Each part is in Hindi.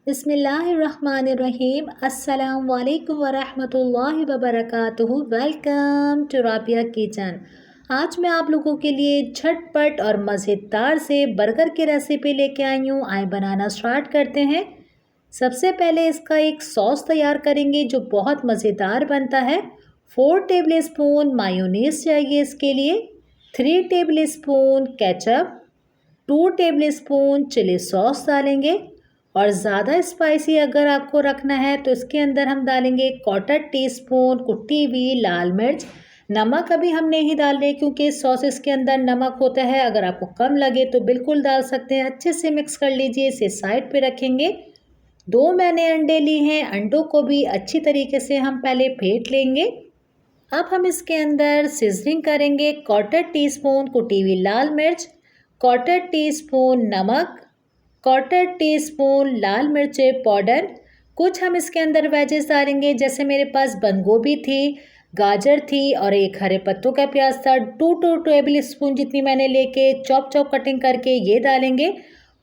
बिस्मिल्लाहिर्रहमानिर्रहीम। अस्सलाम वालेकुम वरहमतुल्लाहि वबरकातुहू। Welcome to Rabia kitchen. आज मैं आप लोगों के लिए झटपट और मज़ेदार से बर्गर की रेसिपी लेके आई हूँ। आए बनाना स्टार्ट करते हैं। सबसे पहले इसका एक सॉस तैयार करेंगे जो बहुत मज़ेदार बनता है। 4 टेबल स्पून मायोनीज़ चाहिए इसके लिए, 3 tablespoon ketchup, 2 tablespoon chilli sauce डालेंगे और ज़्यादा स्पाइसी अगर आपको रखना है तो इसके अंदर हम डालेंगे 1/4 टीस्पून कुटी हुई लाल मिर्च। नमक अभी हम नहीं डाल रहे क्योंकि सॉसेस के अंदर नमक होता है। अगर आपको कम लगे तो बिल्कुल डाल सकते हैं। अच्छे से मिक्स कर लीजिए, इसे साइड पे रखेंगे। 2 मैंने अंडे लिए हैं, अंडों को भी अच्छी तरीके से हम पहले फेंट लेंगे। अब हम इसके अंदर सीजनिंग करेंगे 1/4 टीस्पून कुटी हुई लाल मिर्च, 1/4 टीस्पून नमक, 1/4 टीस्पून लाल मिर्च पाउडर। कुछ हम इसके अंदर वेजेस डालेंगे, जैसे मेरे पास बंद गोभी थी, गाजर थी और एक हरे पत्तों का प्याज था। 2 टेबल स्पून जितनी मैंने लेके चॉप कटिंग करके ये डालेंगे।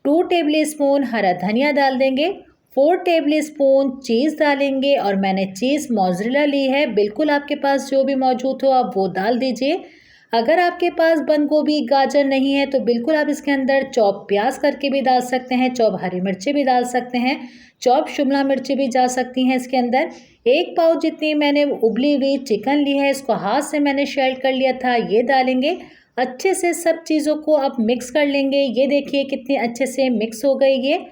2 टेबल स्पून हरा धनिया डाल देंगे। 4 टेबल स्पून चीज़ डालेंगे और मैंने चीज़ मोज़रेला ली है। बिल्कुल आपके पास जो भी मौजूद हो आप वो डाल दीजिए। अगर आपके पास बंद गोभी गाजर नहीं है तो बिल्कुल आप इसके अंदर चॉप प्याज करके भी डाल सकते हैं, चॉप हरी मिर्ची भी डाल सकते हैं, चॉप शिमला मिर्ची भी जा सकती हैं इसके अंदर। 1 पाव जितनी मैंने उबली हुई चिकन ली है, इसको हाथ से मैंने शेल्ड कर लिया था, ये डालेंगे। अच्छे से सब चीज़ों को आप मिक्स कर लेंगे। ये देखिए कितनी अच्छे से मिक्स हो गई। ये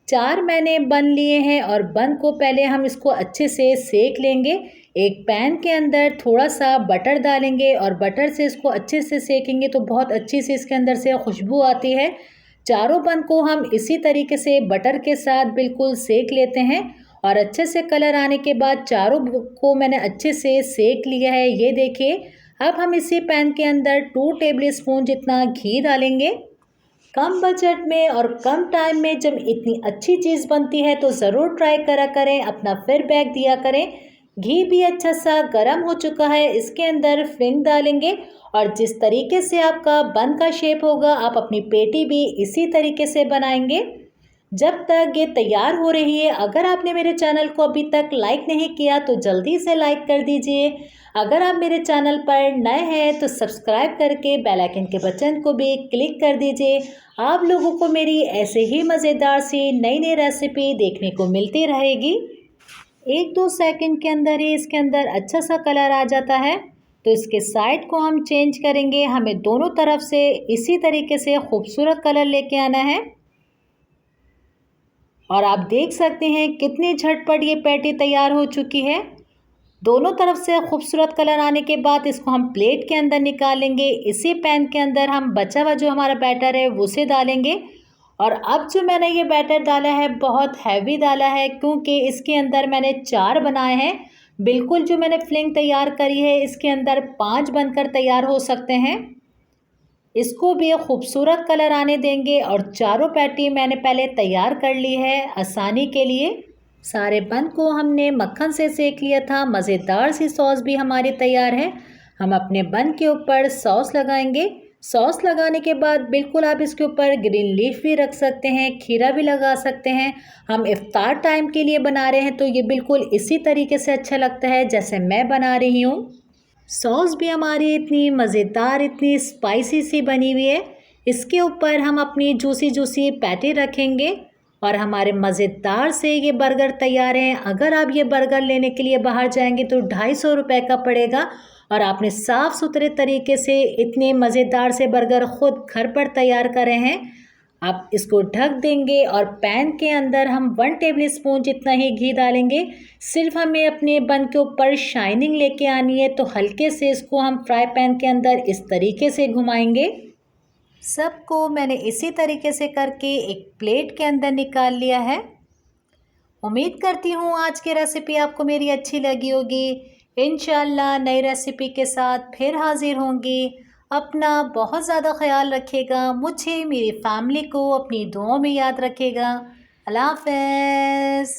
4 मैंने बन लिए हैं और बन को पहले हम इसको अच्छे से सेक लेंगे। एक पैन के अंदर थोड़ा सा बटर डालेंगे और बटर से इसको अच्छे से सेकेंगे तो बहुत अच्छी से इसके अंदर से खुशबू आती है। चारों बन को हम इसी तरीके से बटर के साथ बिल्कुल सेक लेते हैं और अच्छे से कलर आने के बाद चारों को मैंने अच्छे से सेक लिया है। ये देखिए, अब हम इसी पैन के अंदर 2 टेबल स्पून जितना घी डालेंगे। कम बजट में और कम टाइम में जब इतनी अच्छी चीज़ बनती है तो ज़रूर ट्राई करा करें, अपना फीडबैक दिया करें। घी भी अच्छा सा गर्म हो चुका है, इसके अंदर फिंग डालेंगे और जिस तरीके से आपका बन का शेप होगा आप अपनी पेटी भी इसी तरीके से बनाएंगे जब तक ये तैयार हो रही है। अगर आपने मेरे चैनल को अभी तक लाइक नहीं किया तो जल्दी से लाइक कर दीजिए। अगर आप मेरे चैनल पर नए हैं तो सब्सक्राइब करके बेल आइकन के बटन को भी क्लिक कर दीजिए। आप लोगों को मेरी ऐसे ही मज़ेदार सी नई नई रेसिपी देखने को मिलती रहेगी। 1-2 सेकंड के अंदर ही इसके अंदर अच्छा सा कलर आ जाता है तो इसके साइड को हम चेंज करेंगे। हमें दोनों तरफ से इसी तरीके से खूबसूरत कलर लेके आना है और आप देख सकते हैं कितनी झटपट ये पैटी तैयार हो चुकी है। दोनों तरफ से खूबसूरत कलर आने के बाद इसको हम प्लेट के अंदर निकालेंगे। इसी पैन के अंदर हम बचा हुआ जो हमारा बैटर है उसे डालेंगे और अब जो मैंने ये बैटर डाला है बहुत हैवी डाला है क्योंकि इसके अंदर मैंने 4 बनाए हैं। बिल्कुल जो मैंने फिलिंग तैयार करी है इसके अंदर 5 बनकर तैयार हो सकते हैं। इसको भी खूबसूरत कलर आने देंगे और चारों पैटी मैंने पहले तैयार कर ली है आसानी के लिए। सारे बन को हमने मक्खन से सेक लिया था। मज़ेदार सी सॉस भी हमारी तैयार है। हम अपने बन के ऊपर सॉस लगाएंगे। सॉस लगाने के बाद बिल्कुल आप इसके ऊपर ग्रीन लीफ भी रख सकते हैं, खीरा भी लगा सकते हैं। हम इफ्तार टाइम के लिए बना रहे हैं तो ये बिल्कुल इसी तरीके से अच्छा लगता है जैसे मैं बना रही हूँ। सॉस भी हमारी इतनी मज़ेदार, इतनी स्पाइसी सी बनी हुई है। इसके ऊपर हम अपनी जूसी जूसी पैटी रखेंगे और हमारे मज़ेदार से ये बर्गर तैयार हैं। अगर आप ये बर्गर लेने के लिए बाहर जाएंगे तो 250 रुपये का पड़ेगा और आपने साफ़ सुथरे तरीके से इतने मज़ेदार से बर्गर ख़ुद घर पर तैयार करे हैं। आप इसको ढक देंगे और पैन के अंदर हम 1 टेबल स्पून जितना ही घी डालेंगे। सिर्फ हमें अपने बन के ऊपर शाइनिंग लेके आनी है तो हल्के से इसको हम फ्राई पैन के अंदर इस तरीके से घुमाएंगे। सबको मैंने इसी तरीके से करके एक प्लेट के अंदर निकाल लिया है। उम्मीद करती हूँ आज की रेसिपी आपको मेरी अच्छी लगी होगी। इंशाल्लाह नई रेसिपी के साथ फिर हाजिर होंगी। अपना बहुत ज़्यादा ख्याल रखिएगा, मुझे मेरी फैमिली को अपनी दुआओं में याद रखिएगा। अल्लाह हाफ़िज़।